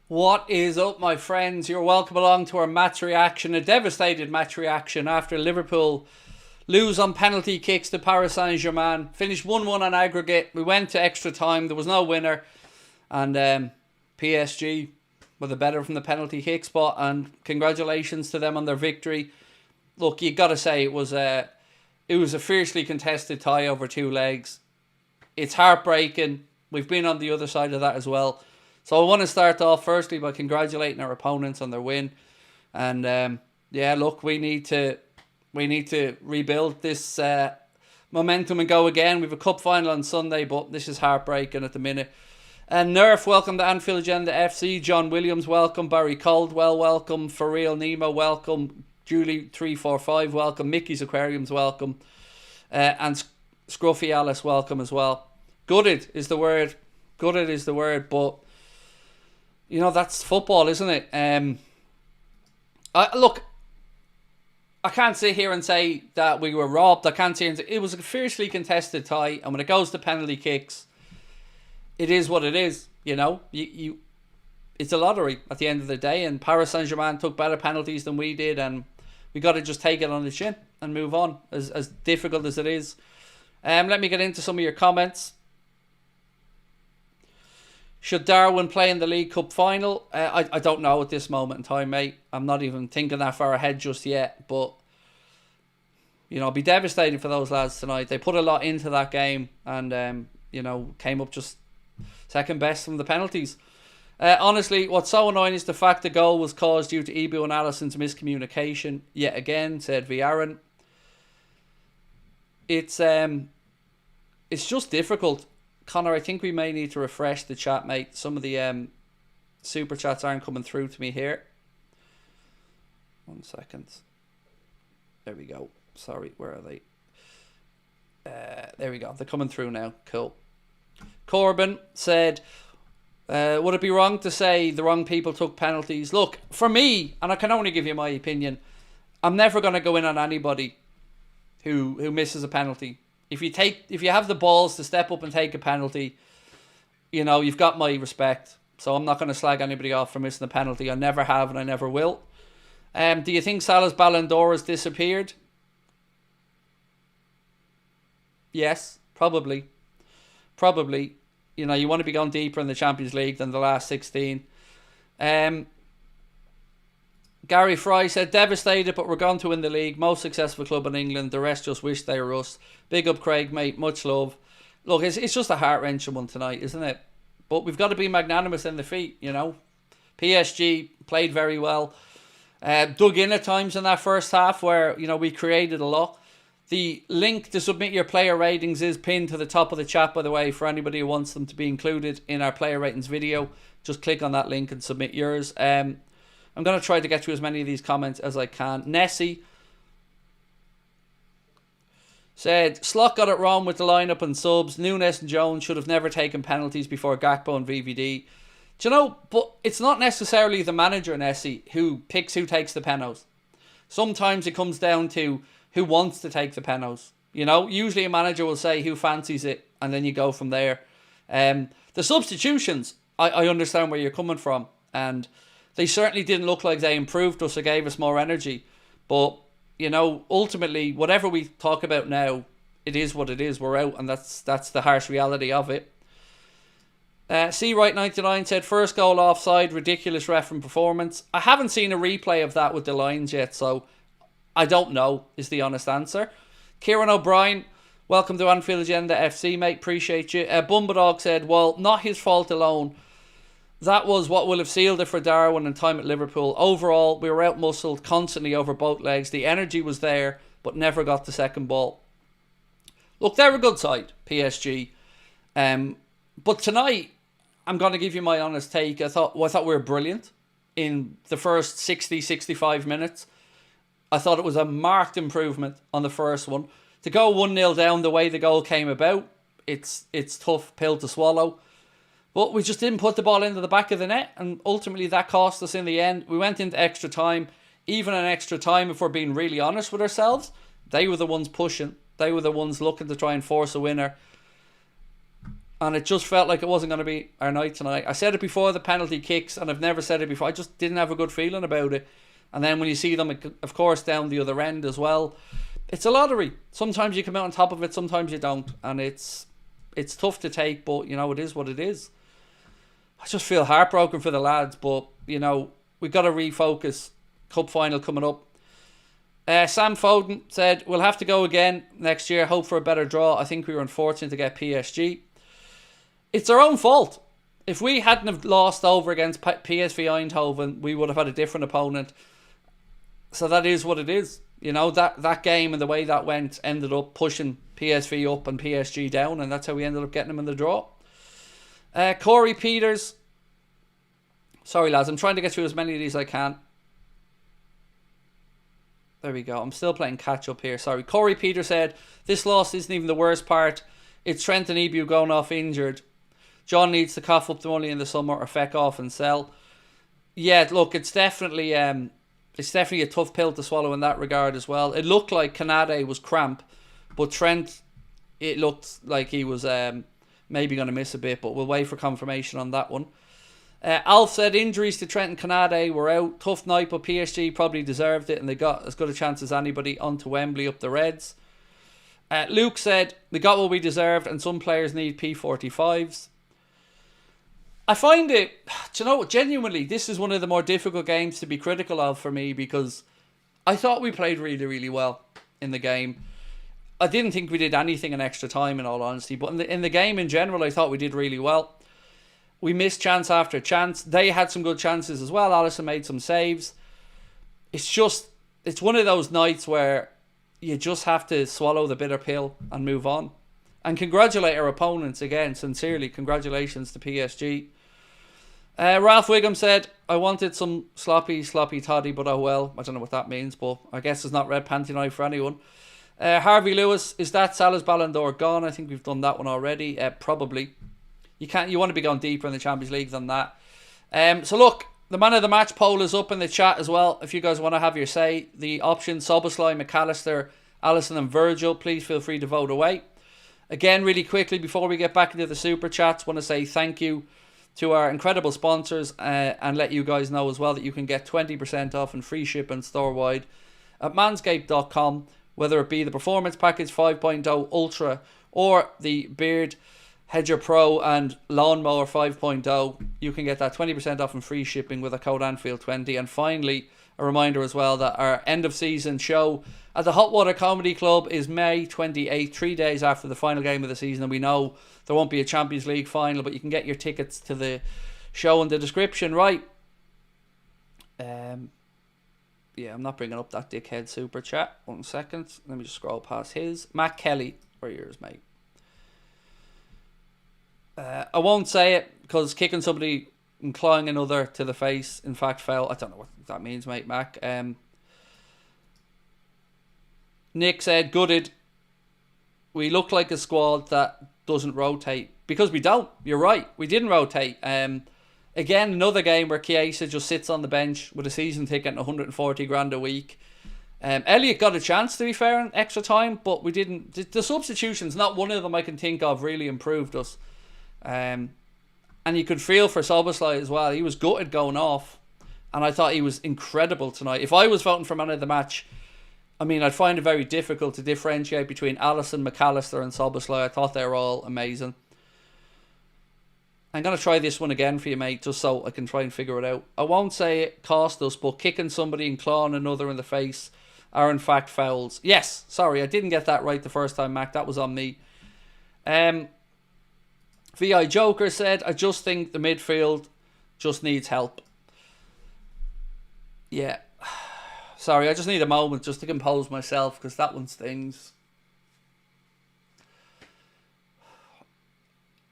What is up, my friends? You're welcome along to our match reaction, a devastated match reaction after Liverpool lose on penalty kicks to Paris Saint-Germain. Finished 1-1 on aggregate. We went to extra time. There was no winner. And PSG were the better from the penalty kick spot. And congratulations to them on their victory. Look, you got to say it was a fiercely contested tie over two legs. It's heartbreaking. We've been on the other side of that as well. So I want to start off firstly by congratulating our opponents on their win, and look, we need to rebuild this momentum and go again. We have a cup final on Sunday, but this is heartbreaking at the minute. And Nerf, welcome to Anfield Agenda FC. John Williams, welcome. Barry Caldwell, welcome. For Real Nemo, welcome. Julie345, welcome. Mickey's Aquariums, welcome. And Scruffy Alice, welcome as well. Gutted is the word. Gutted is the word, but you know, that's football, isn't it? Look, I can't sit here and say that we were robbed. I can't sit here and say it was a fiercely contested tie, and when it goes to penalty kicks, it is what it is. You know, it's a lottery at the end of the day, and Paris Saint-Germain took better penalties than we did, and we got to just take it on the chin and move on, as difficult as it is. Let me get into some of your comments. Should Darwin play in the League Cup final? I don't know at this moment in time, mate. I'm not even thinking that far ahead just yet. But, you know, I'll be devastated for those lads tonight. They put a lot into that game and, you know, came up just second best from the penalties. Honestly, what's so annoying is the fact the goal was caused due to Ibu and Alisson's miscommunication. Yet again, said Viaran. It's just difficult. Connor, I think we may need to refresh the chat, mate. Some of the super chats aren't coming through to me here. 1 second. There we go. Sorry, where are they? There we go. They're coming through now. Cool. Corbin said, would it be wrong to say the wrong people took penalties? Look, for me, and I can only give you my opinion, I'm never going to go in on anybody who misses a penalty. If you have the balls to step up and take a penalty, you know, you've got my respect. So I'm not going to slag anybody off for missing a penalty. I never have and I never will. Do you think Salah's Ballon d'Or has disappeared? Yes, probably. Probably. You know, you want to be going deeper in the Champions League than the last 16. Gary Fry said, devastated, but we're going to win the league. Most successful club in England. The rest just wish they were us. Big up, Craig, mate. Much love. Look, it's just a heart-wrenching one tonight, isn't it? But we've got to be magnanimous in defeat, you know. PSG played very well. Dug in at times in that first half where, you know, we created a lot. The link to submit your player ratings is pinned to the top of the chat, by the way, for anybody who wants them to be included in our player ratings video. Just click on that link and submit yours. I'm going to try to get to as many of these comments as I can. Nessie said, Slot got it wrong with the lineup and subs. Nunes and Jones should have never taken penalties before Gakpo and VVD. Do you know, but it's not necessarily the manager, Nessie, who picks who takes the penalties. Sometimes it comes down to who wants to take the penalties. You know, usually a manager will say who fancies it, and then you go from there. The substitutions, I understand where you're coming from, and they certainly didn't look like they improved us or gave us more energy. But, you know, ultimately, whatever we talk about now, it is what it is. We're out, and that's the harsh reality of it. C-Right99 said, first goal offside, ridiculous referee performance. I haven't seen a replay of that with the lines yet, so I don't know, is the honest answer. Kieran O'Brien, welcome to Anfield Agenda FC, mate. Appreciate you. Bumbadog said, well, not his fault alone. That was what will have sealed it for Darwin and time at Liverpool. Overall, we were out-muscled constantly over both legs. The energy was there, but never got the second ball. Look, they're a good side, PSG. But tonight, I'm going to give you my honest take. I thought we were brilliant in the first 60, 65 minutes. I thought it was a marked improvement on the first one. To go 1-0 down the way the goal came about, it's tough pill to swallow. But we just didn't put the ball into the back of the net, and ultimately that cost us in the end. We went into extra time. Even in extra time, if we're being really honest with ourselves, they were the ones pushing. They were the ones looking to try and force a winner. And it just felt like it wasn't going to be our night tonight. I said it before the penalty kicks, and I've never said it before. I just didn't have a good feeling about it. And then when you see them, of course, down the other end as well, it's a lottery. Sometimes you come out on top of it, sometimes you don't. And it's tough to take, but, you know, it is what it is. I just feel heartbroken for the lads, but, you know, we've got to refocus. Cup final coming up. Sam Foden said, we'll have to go again next year, hope for a better draw. I think we were unfortunate to get PSG. It's our own fault. If we hadn't have lost over against PSV Eindhoven, we would have had a different opponent. So that is what it is. You know, that game and the way that went ended up pushing PSV up and PSG down, and that's how we ended up getting them in the draw. Corey Peters. Sorry, lads, I'm trying to get through as many of these as I can. There we go. I'm still playing catch up here. Sorry. Corey Peters said, this loss isn't even the worst part. It's Trent and Ebu going off injured. John needs to cough up the money in the summer or feck off and sell. Yeah, look, it's definitely a tough pill to swallow in that regard as well. It looked like Canade was cramp, but Trent, it looked like he was maybe going to miss a bit, but we'll wait for confirmation on that one. Alf said injuries to Trent and Canade were out. Tough night, but PSG probably deserved it, and they got as good a chance as anybody onto Wembley up the Reds. Luke said they got what we deserved, and some players need P45s. I find it, do you know, genuinely, this is one of the more difficult games to be critical of for me, because I thought we played really, really well in the game. I didn't think we did anything in extra time, in all honesty, but in the game in general, I thought we did really well. We missed chance after chance. They had some good chances as well. Alisson made some saves. It's one of those nights where you just have to swallow the bitter pill and move on. And congratulate our opponents again, sincerely. Congratulations to PSG. Ralph Wiggum said, I wanted some sloppy toddy, but oh well. I don't know what that means, but I guess it's not red panty night for anyone. Harvey Lewis, is that Salah's Ballon d'Or gone? I think we've done that one already. Probably. You want to be going deeper in the Champions League than that. So look, the man of the match poll is up in the chat as well. If you guys want to have your say, the options Szoboszlai, McAllister, Alisson and Virgil, please feel free to vote away. Again, really quickly, before we get back into the super chats, want to say thank you to our incredible sponsors and let you guys know as well that you can get 20% off and free shipping store-wide at manscaped.com, whether it be the Performance Package 5.0 Ultra or the Beard Hedger Pro and Lawnmower 5.0, you can get that 20% off and free shipping with a code Anfield20. And finally, a reminder as well that our end of season show at the Hot Water Comedy Club is May 28th, 3 days after the final game of the season. And we know there won't be a Champions League final, but you can get your tickets to the show in the description. Right. Yeah, I'm not bringing up that dickhead super chat. 1 second. Let me just scroll past his. Matt Kelly, where are yours, mate? I won't say it because kicking somebody and clawing another to the face, in fact, foul. I don't know what that means, mate, Mac. Nick said, gutted. We look like a squad that doesn't rotate. Because we don't. You're right. We didn't rotate. Again, another game where Chiesa just sits on the bench with a season ticket and 140 grand a week. Elliott got a chance, to be fair, in extra time, but we didn't. The substitutions, not one of them I can think of, really improved us. And you could feel for Szoboszlai as well. He was gutted going off, and I thought he was incredible tonight. If I was voting for man of the match, I mean, I'd find it very difficult to differentiate between Alisson, McAllister and Szoboszlai. I thought they were all amazing. I'm going to try this one again for you, mate, just so I can try and figure it out. I won't say it cost us, but kicking somebody and clawing another in the face are in fact fouls. Yes, sorry, I didn't get that right the first time, Mac. That was on me. VI Joker said, I just think the midfield just needs help. Yeah. Sorry, I just need a moment just to compose myself because that one stings.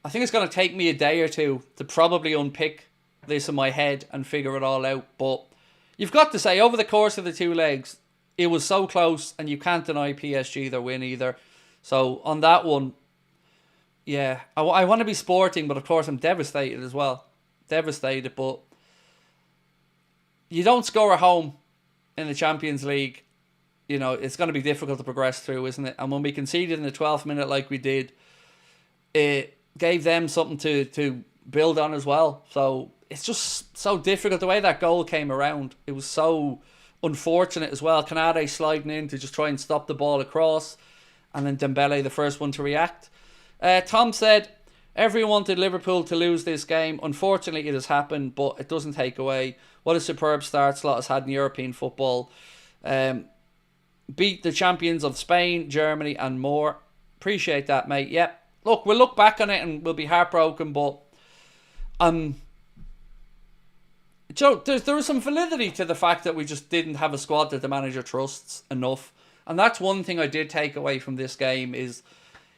I think it's going to take me a day or two to probably unpick this in my head and figure it all out. But you've got to say, over the course of the two legs, it was so close and you can't deny PSG their win either. So on that one, yeah, I want to be sporting, but of course I'm devastated as well. Devastated, but you don't score at home in the Champions League. You know, it's going to be difficult to progress through, isn't it? And when we conceded in the 12th minute like we did, gave them something to build on as well. So it's just so difficult the way that goal came around. It was so unfortunate as well. Canade sliding in to just try and stop the ball across, and then Dembele the first one to react. Tom said, everyone wanted Liverpool to lose this game. Unfortunately, it has happened, but it doesn't take away what a superb start Slot has had in European football. Beat the champions of Spain, Germany, and more. Appreciate that, mate. Yep. Look, we'll look back on it and we'll be heartbroken, but Joe, there was some validity to the fact that we just didn't have a squad that the manager trusts enough. And that's one thing I did take away from this game is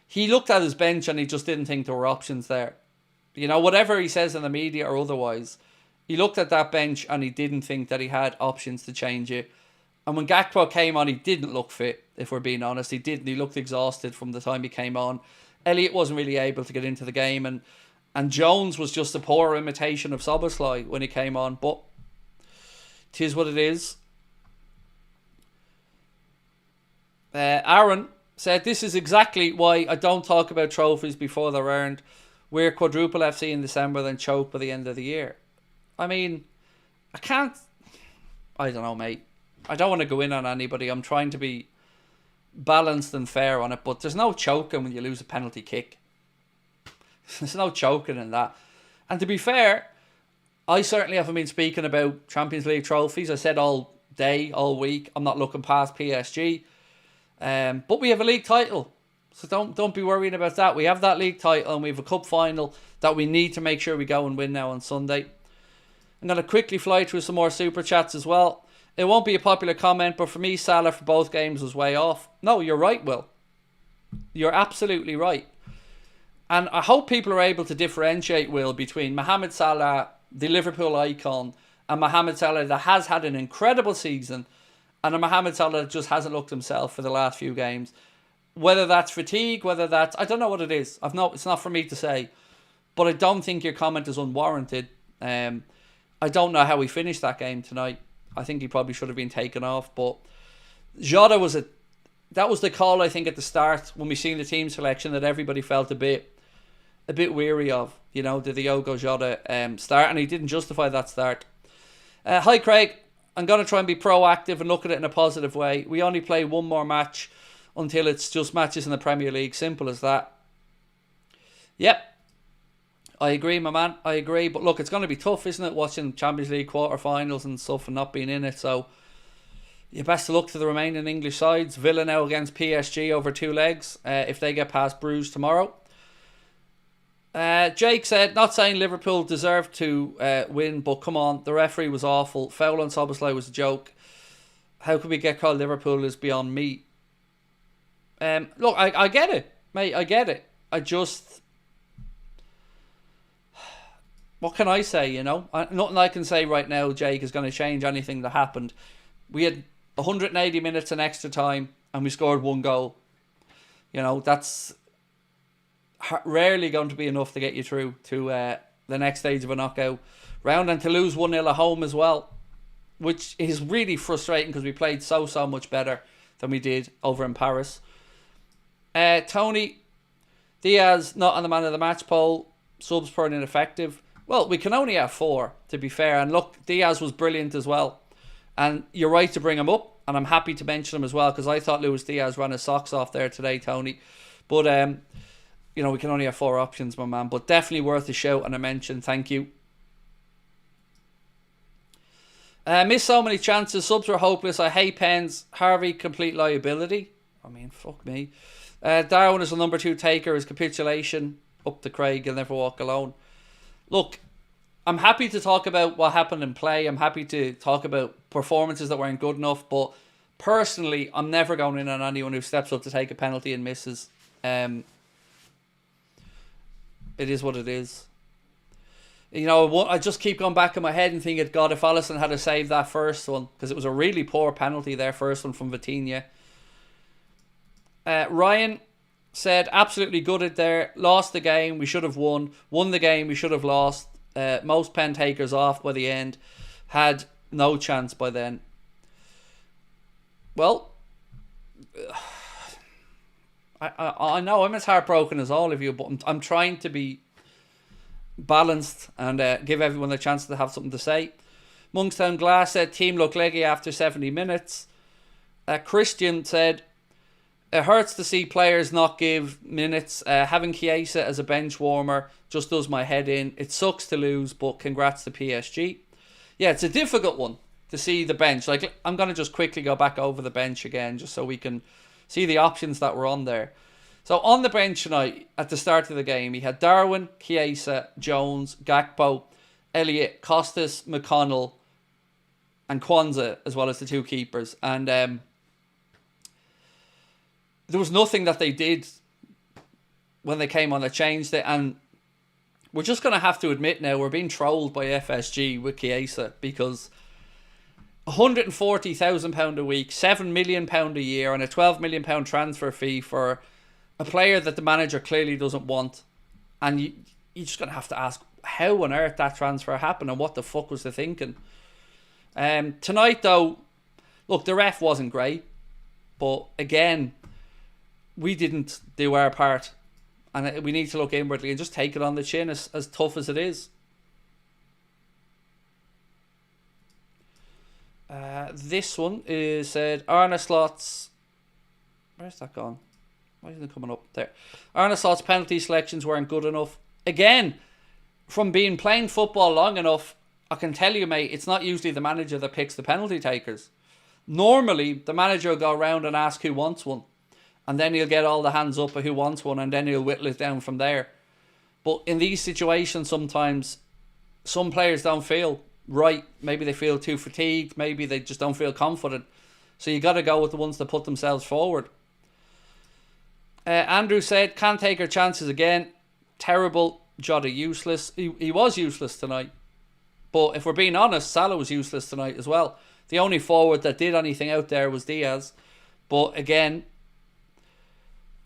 he looked at his bench and he just didn't think there were options there. You know, whatever he says in the media or otherwise, he looked at that bench and he didn't think that he had options to change it. And when Gakpo came on, he didn't look fit, if we're being honest. He didn't. He looked exhausted from the time he came on. Elliott wasn't really able to get into the game, and Jones was just a poor imitation of Szoboszlai when he came on. But 'tis what it is. Aaron said, this is exactly why I don't talk about trophies before they're earned. We're quadruple FC in December, then choke by the end of the year. I mean, I don't know, mate. I don't want to go in on anybody. I'm trying to be balanced and fair on it, but there's no choking when you lose a penalty kick. There's no choking in that. And to be fair, I certainly haven't been speaking about Champions League trophies. I said all day, all week, I'm not looking past PSG. But we have a league title, so don't be worrying about that. We have that league title and we have a cup final that we need to make sure we go and win now on Sunday. I'm going to quickly fly through some more super chats as well. It won't be a popular comment, but for me, Salah for both games was way off. No, you're right, Will. You're absolutely right. And I hope people are able to differentiate, Will, between Mohamed Salah, the Liverpool icon, and Mohamed Salah that has had an incredible season, and a Mohamed Salah that just hasn't looked himself for the last few games. Whether that's fatigue, whether that's... I don't know what it is. It's not for me to say. But I don't think your comment is unwarranted. I don't know how he finished that game tonight. I think he probably should have been taken off. But Jota that was the call, I think, at the start when we seen the team selection that everybody felt a bit weary of. You know, the Diogo Jota start, and he didn't justify that start. Hi, Craig. I'm going to try and be proactive and look at it in a positive way. We only play one more match until it's just matches in the Premier League. Simple as that. Yep. I agree, my man. I agree. But look, it's going to be tough, isn't it, watching Champions League quarterfinals and stuff and not being in it. So, you best to look to the remaining English sides. Villa now against PSG over 2 legs if they get past Bruges tomorrow. Jake said, not saying Liverpool deserved to win, but come on, the referee was awful. Foul on Szoboszlai was a joke. How could we get called Liverpool is beyond me. Look, I get it, mate. I get it. I just... What can I say, you know? Nothing I can say right now, Jake, is going to change anything that happened. We had 180 minutes in extra time and we scored 1 goal. You know, that's rarely going to be enough to get you through to the next stage of a knockout round, and to lose 1-0 at home as well, which is really frustrating because we played so much better than we did over in Paris. Tony, Diaz not on the man of the match poll, subs per ineffective. Well, we can only have 4, to be fair. And look, Diaz was brilliant as well. And you're right to bring him up. And I'm happy to mention him as well, because I thought Luis Diaz ran his socks off there today, Tony. But, you know, we can only have 4 options, my man. But definitely worth a shout and a mention. Thank you. Missed so many chances. Subs were hopeless. I hate pens. Harvey, complete liability. I mean, fuck me. Darwin is the number 2 taker. His capitulation. Up to Craig. He'll never walk alone. Look, I'm happy to talk about what happened in play. I'm happy to talk about performances that weren't good enough. But personally, I'm never going in on anyone who steps up to take a penalty and misses. It is what it is. You know, I just keep going back in my head and thinking, God, if Alisson had to save that first one, because it was a really poor penalty there, first one from Vitinha. Ryan said, absolutely gutted there. Lost the game, we should have won. Won the game, we should have lost. Most pen takers off by the end. Had no chance by then. Well, I know I'm as heartbroken as all of you, but I'm trying to be balanced and give everyone a chance to have something to say. Monkstown Glass said team looked leggy after 70 minutes. Christian said it hurts to see players not give minutes. Having Chiesa as a bench warmer just does my head in. It sucks to lose, but congrats to PSG. Yeah, it's a difficult one to see the bench. Like, I'm going to just quickly go back over the bench again just so we can see the options that were on there. So on the bench tonight, at the start of the game, he had Darwin, Chiesa, Jones, Gakpo, Elliott, Costas, McConnell, and Kwanzaa, as well as the two keepers. And there was nothing that they did when they came on that changed it. And we're just going to have to admit now, we're being trolled by FSG with Chiesa, because £140,000 a week, £7 million a year, and a £12 million transfer fee for a player that the manager clearly doesn't want. And you're just going to have to ask how on earth that transfer happened and what the fuck was the thinking. Tonight, though, look, the ref wasn't great, but again, we didn't do our part, and we need to look inwardly and just take it on the chin, as tough as it is. This one is said Arne Slot's. Where's that gone? Why isn't it coming up there? Arne Slot's penalty selections weren't good enough. Again, from being playing football long enough, I can tell you, mate, it's not usually the manager that picks the penalty takers. Normally, the manager will go around and ask who wants one, and then he'll get all the hands up of who wants one, and then he'll whittle it down from there. But in these situations, sometimes some players don't feel right. Maybe they feel too fatigued. Maybe they just don't feel confident. So you got to go with the ones that put themselves forward. Andrew said, can't take our chances again. Terrible. Jota useless. He was useless tonight. But if we're being honest, Salah was useless tonight as well. The only forward that did anything out there was Diaz. But again,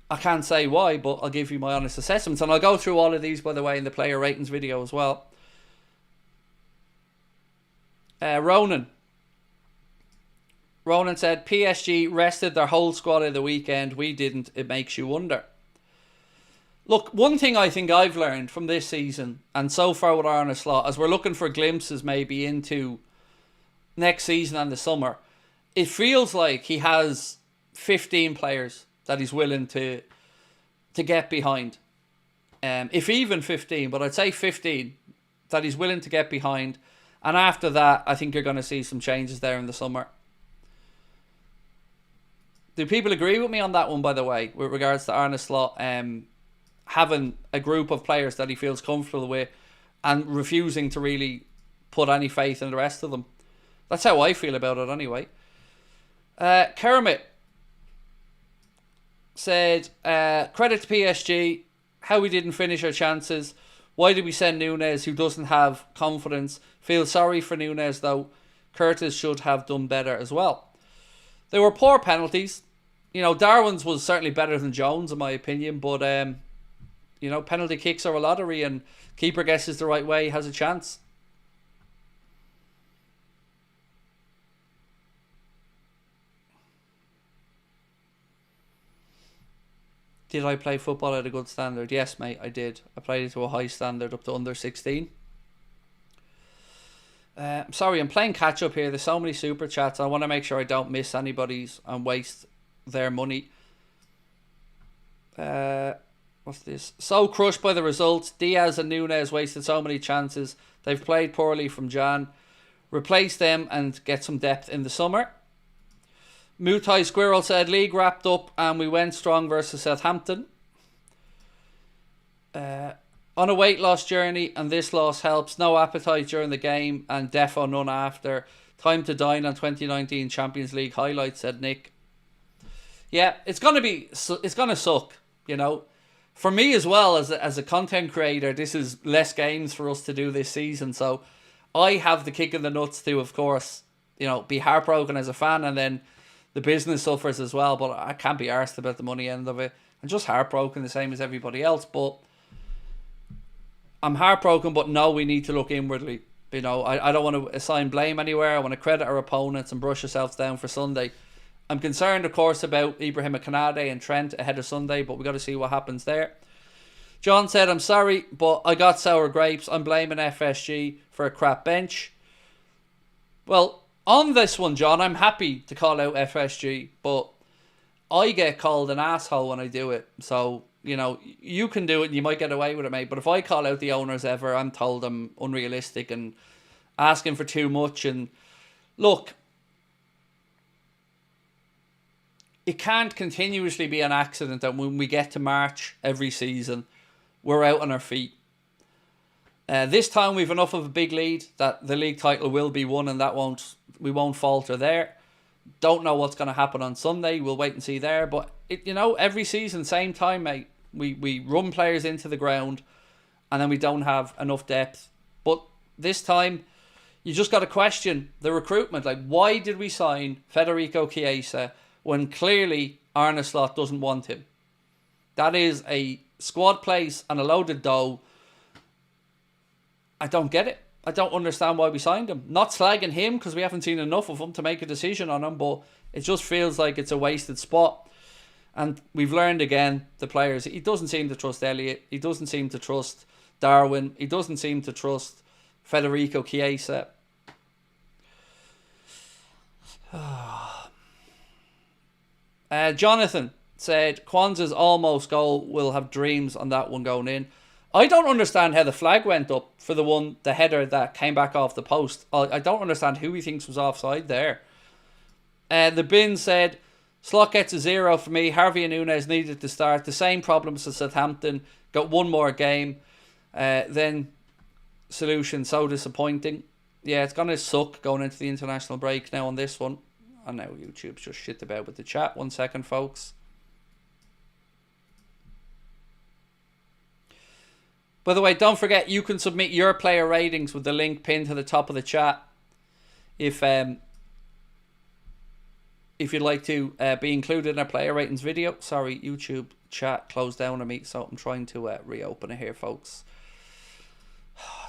I can't say why, but I'll give you my honest assessments. And I'll go through all of these, by the way, in the player ratings video as well. Ronan said, PSG rested their whole squad of the weekend. We didn't. It makes you wonder. Look, one thing I think I've learned from this season, and so far with Arne Slot, as we're looking for glimpses maybe into next season and the summer, it feels like he has 15 players that he's willing to get behind. If even 15, but I'd say 15 that he's willing to get behind. And after that, I think you're going to see some changes there in the summer. Do people agree with me on that one, by the way, with regards to Arne Slot having a group of players that he feels comfortable with and refusing to really put any faith in the rest of them? That's how I feel about it anyway. Kermit said, credit to PSG, how we didn't finish our chances. Why did we send Nunes, who doesn't have confidence? Feel sorry for Nunes, though. Curtis should have done better as well. They were poor penalties. You know, Darwin's was certainly better than Jones, in my opinion. But, you know, penalty kicks are a lottery, and keeper guesses the right way, has a chance. Did I play football at a good standard? Yes, mate, I did. I played it to a high standard up to under 16. I'm sorry, I'm playing catch up here. There's so many super chats. I want to make sure I don't miss anybody's and waste their money. What's this? So crushed by the results. Diaz and Nunes wasted so many chances. They've played poorly from Jan. Replace them and get some depth in the summer. Mutai Squirrel said, league wrapped up and we went strong versus Southampton. On a weight loss journey, and this loss helps. No appetite during the game and defo none after. Time to dine on 2019 Champions League highlights, said Nick. Yeah, it's gonna suck, you know. For me as well, as a content creator, this is less games for us to do this season. So I have the kick in the nuts to, of course, you know, be heartbroken as a fan, and then the business suffers as well, but I can't be arsed about the money end of it. I'm just heartbroken the same as everybody else, but I'm heartbroken, but no, we need to look inwardly. You know, I don't want to assign blame anywhere. I want to credit our opponents and brush ourselves down for Sunday. I'm concerned, of course, about Ibrahim Kanade and Trent ahead of Sunday, but we got to see what happens there. John said, I'm sorry, but I got sour grapes. I'm blaming FSG for a crap bench. Well, on this one, John, I'm happy to call out FSG, but I get called an asshole when I do it. So, you know, you can do it and you might get away with it, mate. But if I call out the owners ever, I'm told I'm unrealistic and asking for too much. And look, it can't continuously be an accident that when we get to March every season, we're out on our feet. This time we've enough of a big lead that the league title will be won, and we won't falter there. Don't know what's going to happen on Sunday. We'll wait and see there. But every season, same time, mate. We run players into the ground, and then we don't have enough depth. But this time, you just got to question the recruitment. Like, why did we sign Federico Chiesa when clearly Arne Slot doesn't want him? That is a squad place and a loaded dough. I don't get it. I don't understand why we signed him. Not slagging him because we haven't seen enough of him to make a decision on him, but it just feels like it's a wasted spot. And we've learned again, the players, he doesn't seem to trust Elliott. He doesn't seem to trust Darwin. He doesn't seem to trust Federico Chiesa. Jonathan said, Kwanzaa's almost goal will have dreams on that one going in. I don't understand how the flag went up for the header that came back off the post. I don't understand who he thinks was offside there. The bin said, Slot gets a 0 for me. Harvey and Nunes needed to start. The same problems as Southampton. Got one more game. Then solution, so disappointing. Yeah, it's going to suck going into the international break now on this one. And now YouTube's just shit about with the chat. 1 second, folks. By the way, don't forget you can submit your player ratings with the link pinned to the top of the chat. If you'd like to be included in a player ratings video. Sorry, YouTube chat closed down on me, so I'm trying to reopen it here, folks.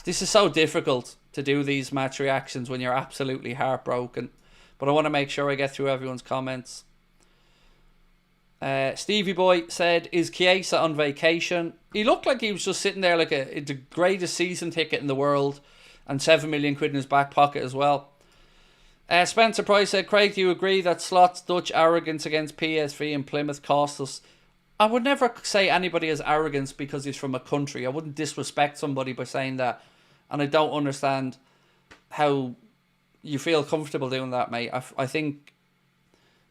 This is so difficult to do these match reactions when you're absolutely heartbroken. But I want to make sure I get through everyone's comments. Stevie Boy said, is Chiesa on vacation? He looked like he was just sitting there like the greatest season ticket in the world and 7 million quid in his back pocket as well. Spencer Price said, Craig, do you agree that Slot's Dutch arrogance against PSV and Plymouth cost us? I would never say anybody has arrogance because he's from a country. I wouldn't disrespect somebody by saying that. And I don't understand how you feel comfortable doing that, mate. I think,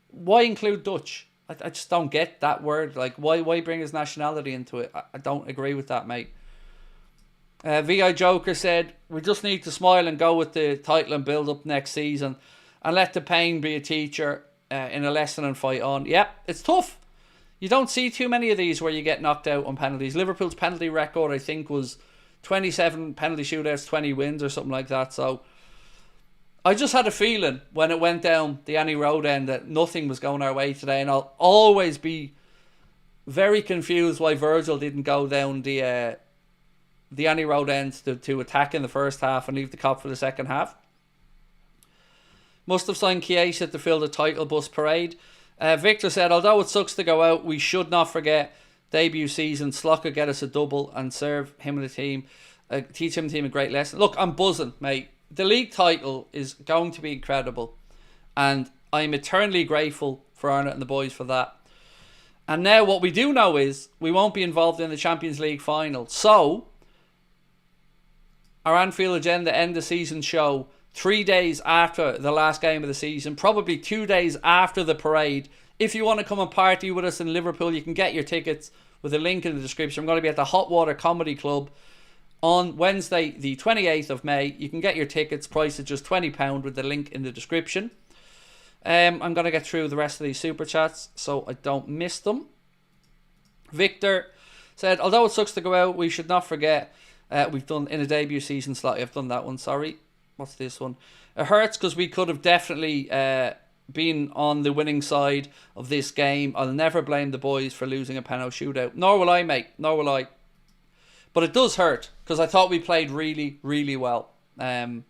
why include Dutch? I just don't get that word. Like, why bring his nationality into it? I don't agree with that, mate. VI Joker said, we just need to smile and go with the title and build up next season and let the pain be a teacher in a lesson and fight on. Yep, it's tough. You don't see too many of these where you get knocked out on penalties. Liverpool's penalty record, I think, was 27 penalty shootouts, 20 wins or something like that. So I just had a feeling when it went down the Annie Road end that nothing was going our way today. And I'll always be very confused why Virgil didn't go down the Annie Road end to attack in the first half and leave the cop for the second half. Must have signed Chiesa to fill the title bus parade. Victor said, although it sucks to go out, we should not forget debut season. Slot could get us a double and serve him and the team, teach him and the team a great lesson. Look, I'm buzzing, mate. The league title is going to be incredible, and I'm eternally grateful for Arnott and the boys for that. And now what we do know is we won't be involved in the Champions League final. So our Anfield Agenda end of season show 3 days after the last game of the season, probably 2 days after the parade. If you want to come and party with us in Liverpool, you can get your tickets with a link in the description. I'm going to be at the Hot Water Comedy Club on Wednesday the 28th of May. You can get your tickets, price is just £20 with the link in the description. I'm going to get through the rest of these super chats so I don't miss them. Victor said, although it sucks to go out, we should not forget we've done in a debut season slot. I've done that one, sorry. What's this one? It hurts because we could have definitely been on the winning side of this game. I'll never blame the boys for losing a penalty shootout. Nor will I, mate. Nor will I. But it does hurt because I thought we played really, really well. And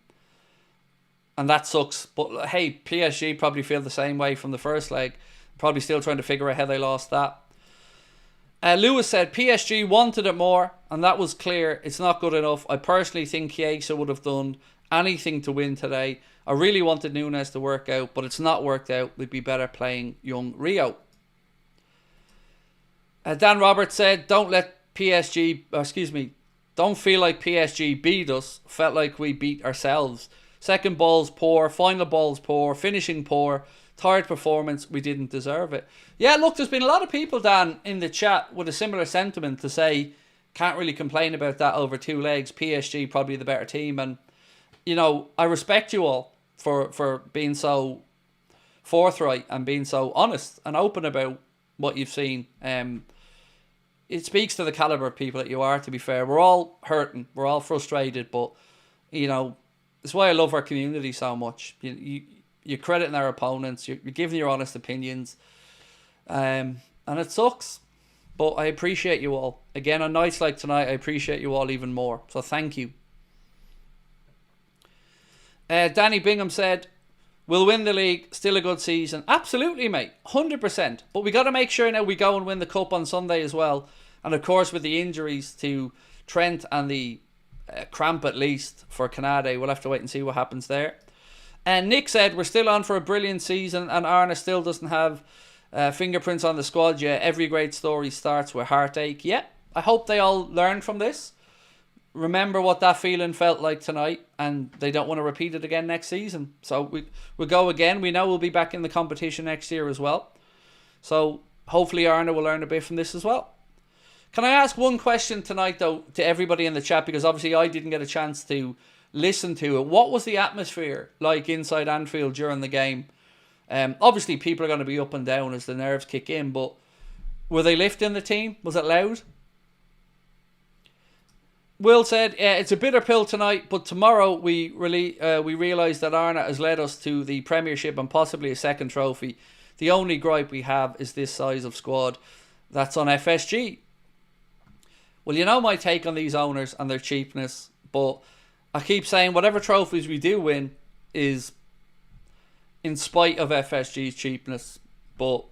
And that sucks. But hey, PSG probably feel the same way from the first leg. Probably still trying to figure out how they lost that. Lewis said PSG wanted it more, and that was clear. It's not good enough. I personally think Chiesa would have done anything to win today. I really wanted Nunes to work out, but it's not worked out. We'd be better playing young Rio. Dan Roberts said, don't feel like PSG beat us. Felt like we beat ourselves. Second ball's poor, final ball's poor, finishing poor, tired performance, we didn't deserve it. Yeah, look, there's been a lot of people, Dan, in the chat with a similar sentiment to say, can't really complain about that over 2 legs. PSG probably the better team. And, you know, I respect you all for being so forthright and being so honest and open about what you've seen. It speaks to the calibre of people that you are, to be fair. We're all hurting. We're all frustrated. But, you know, that's why I love our community so much. You're crediting our opponents. You're giving your honest opinions. And it sucks. But I appreciate you all. Again, on nights like tonight, I appreciate you all even more. So thank you. Danny Bingham said, we'll win the league. Still a good season. Absolutely, mate. 100%. But we got to make sure now we go and win the cup on Sunday as well. And of course, with the injuries to Trent and the cramp at least for Canade, we'll have to wait and see what happens there. And Nick said, we're still on for a brilliant season and Arne still doesn't have fingerprints on the squad yet. Every great story starts with heartache. Yeah, I hope they all learn from this. Remember what that feeling felt like tonight, and they don't want to repeat it again next season. So we'll go again. We know we'll be back in the competition next year as well. So hopefully Arne will learn a bit from this as well. Can I ask one question tonight, though, to everybody in the chat? Because obviously I didn't get a chance to listen to it. What was the atmosphere like inside Anfield during the game? Obviously people are going to be up and down as the nerves kick in, but were they lifting the team? Was it loud? Will said, it's a bitter pill tonight, but tomorrow we realise that Arne has led us to the Premiership and possibly a second trophy. The only gripe we have is this size of squad that's on FSG. Well, you know my take on these owners and their cheapness, but I keep saying whatever trophies we do win is in spite of FSG's cheapness. But,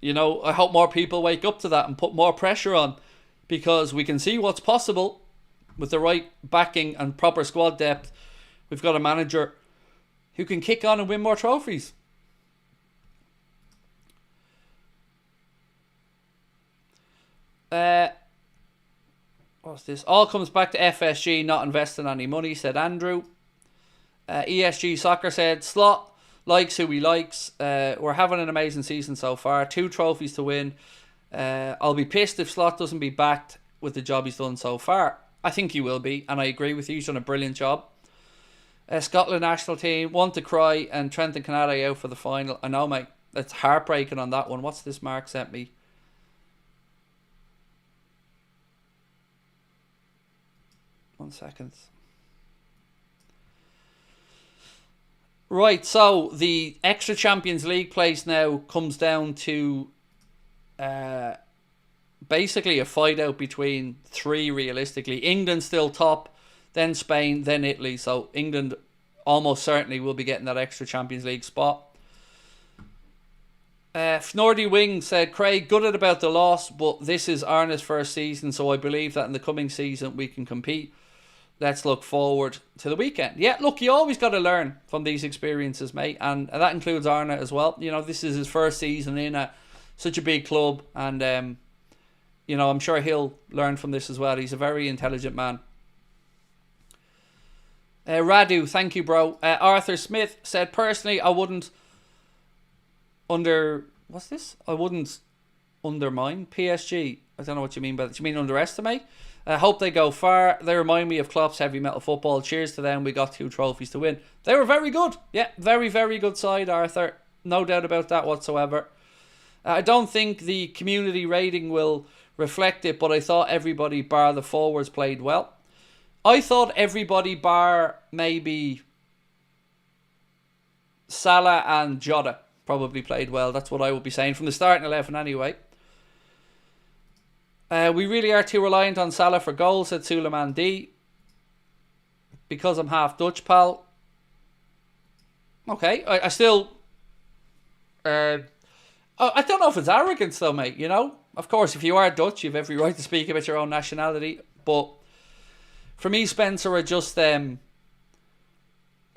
you know, I hope more people wake up to that and put more pressure on, because we can see what's possible with the right backing and proper squad depth. We've got a manager who can kick on and win more trophies. What's this? All comes back to FSG not investing any money, said Andrew. ESG Soccer said, Slot likes who he likes. We're having an amazing season so far. 2 trophies to win. I'll be pissed if Slot doesn't be backed with the job he's done so far. I think he will be, and I agree with you. He's done a brilliant job. Scotland national team, want to cry, and Trent and Canada out for the final. I know, mate. It's heartbreaking on that one. What's this Mark sent me? 1 second. Right, so the extra Champions League place now comes down to basically a fight out between 3 realistically. England still top, then Spain, then Italy. So England almost certainly will be getting that extra Champions League spot. Fnordy Wing said, Craig, gutted about the loss, but this is Arne's first season, so I believe that in the coming season we can compete. Let's look forward to the weekend. Yeah, look, you always got to learn from these experiences, mate. And that includes Arne as well. You know, this is his first season in such a big club. And, you know, I'm sure he'll learn from this as well. He's a very intelligent man. Radu, thank you, bro. Arthur Smith said, personally, I wouldn't I wouldn't undermine PSG. I don't know what you mean by that. You mean underestimate? I hope they go far. They remind me of Klopp's heavy metal football. Cheers to them. We got 2 trophies to win. They were very good. Yeah, very, very good side, Arthur. No doubt about that whatsoever. I don't think the community rating will reflect it, but I thought everybody bar the forwards played well. I thought everybody bar maybe Salah and Jota probably played well. That's what I would be saying from the starting 11 anyway. We really are too reliant on Salah for goals, said Suleiman D. Because I'm half Dutch, pal. Okay, I still... I don't know if it's arrogance though, mate, you know? Of course, if you are Dutch, you've every right to speak about your own nationality. But for me, Spencer, are just... I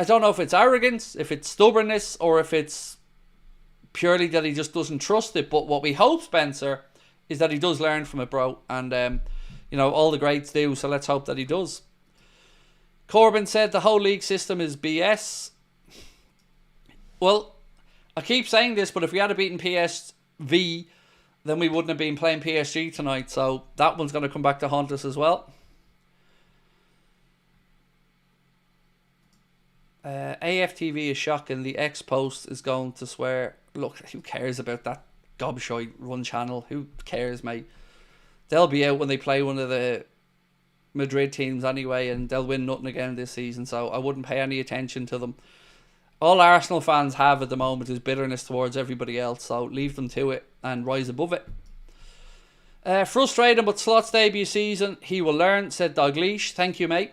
don't know if it's arrogance, if it's stubbornness, or if it's purely that he just doesn't trust it. But what we hope, Spencer, is that he does learn from it, bro. And, you know, all the greats do, so let's hope that he does. Corbyn said the whole league system is BS. Well, I keep saying this, but if we had beaten PSV, then we wouldn't have been playing PSG tonight. So that one's going to come back to haunt us as well. AFTV is shocking. The X-Post is going to swear. Look, who cares about that gobshite run channel? Who cares, mate? They'll be out when they play one of the Madrid teams anyway, and they'll win nothing again this season. So I wouldn't pay any attention to them. All Arsenal fans have at the moment is bitterness towards everybody else, so leave them to it and rise above it. Frustrating, but Slot's debut season, he will learn, said Dalglish. Thank you, mate.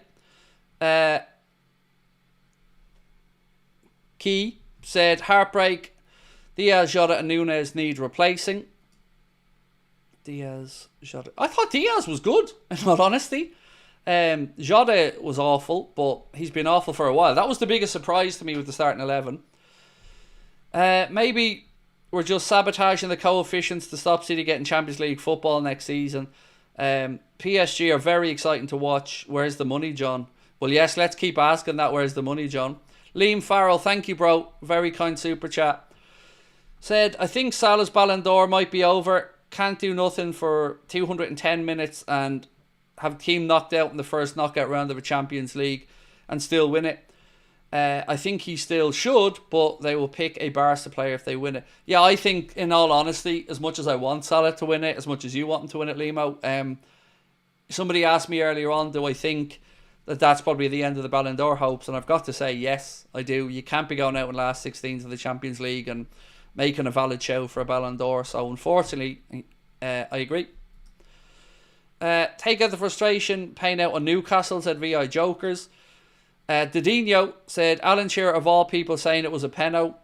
Key said, heartbreak. Diaz, Jota and Nunez need replacing. Diaz, Jota. I thought Diaz was good, in all honesty. Jota was awful, but he's been awful for a while. That was the biggest surprise to me with the starting 11. Maybe we're just sabotaging the coefficients to stop City getting Champions League football next season. PSG are very exciting to watch. Where's the money, John? Well, yes, let's keep asking that. Where's the money, John? Liam Farrell, thank you, bro. Very kind super chat. Said, I think Salah's Ballon d'Or might be over. Can't do nothing for 210 minutes and have the team knocked out in the first knockout round of a Champions League and still win it. I think he still should, but they will pick a Barca player if they win it. Yeah, I think, in all honesty, as much as I want Salah to win it, as much as you want him to win it, Limo, somebody asked me earlier on, do I think that that's probably the end of the Ballon d'Or hopes? And I've got to say, yes, I do. You can't be going out in last 16s of the Champions League and making a valid show for a Ballon d'Or. So, unfortunately, I agree. Take out the frustration, paying out on Newcastle, said VI Jokers. Didinho said, Alan Shearer of all people saying it was a penno.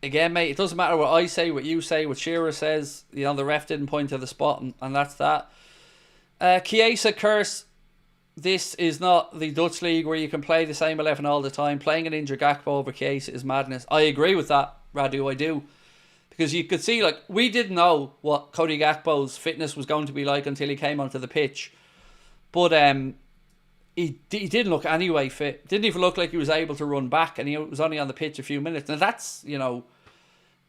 Again, mate, it doesn't matter what I say, what you say, what Shearer says. You know, the ref didn't point to the spot, and that's that. Chiesa curse. This is not the Dutch league where you can play the same 11 all the time. Playing an injured Gakpo over Chiesa is madness. I agree with that, Radu, I do. Because you could see, like, we didn't know what Cody Gakpo's fitness was going to be like until he came onto the pitch. But he didn't look anyway fit. Didn't even look like he was able to run back, and he was only on the pitch a few minutes. Now that's, you know,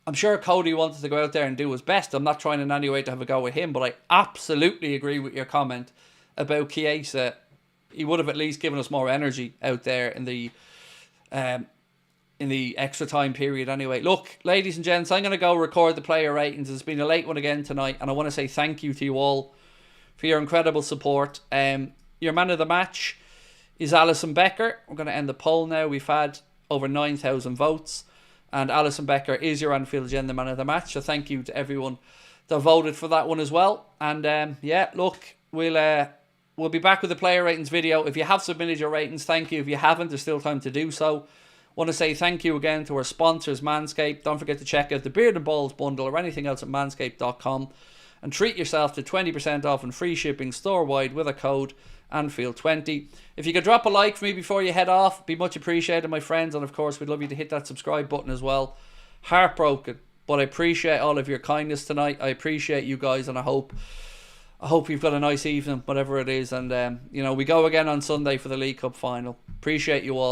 I'm sure Cody wanted to go out there and do his best. I'm not trying in any way to have a go with him, but I absolutely agree with your comment about Chiesa. He would have at least given us more energy out there in the extra time period anyway. Look, ladies and gents, I'm going to go record the player ratings. It's been a late one again tonight, and I want to say thank you to you all for your incredible support. Your man of the match is Alison Becker. We're going to end the poll now. We've had over 9,000 votes, and Alison Becker is your Anfield Agenda man of the match. So thank you to everyone that voted for that one as well. And yeah, look, we'll be back with the player ratings video. If you have submitted your ratings, thank you. If you haven't, there's still time to do so. Want to say thank you again to our sponsors, Manscaped. Don't forget to check out the Beard and Balls bundle or anything else at manscaped.com and treat yourself to 20% off and free shipping store-wide with a code Anfield20. If you could drop a like for me before you head off, be much appreciated, my friends. And of course, we'd love you to hit that subscribe button as well. Heartbroken, but I appreciate all of your kindness tonight. I appreciate you guys, and I hope you've got a nice evening, whatever it is. And you know, we go again on Sunday for the League Cup final. Appreciate you all.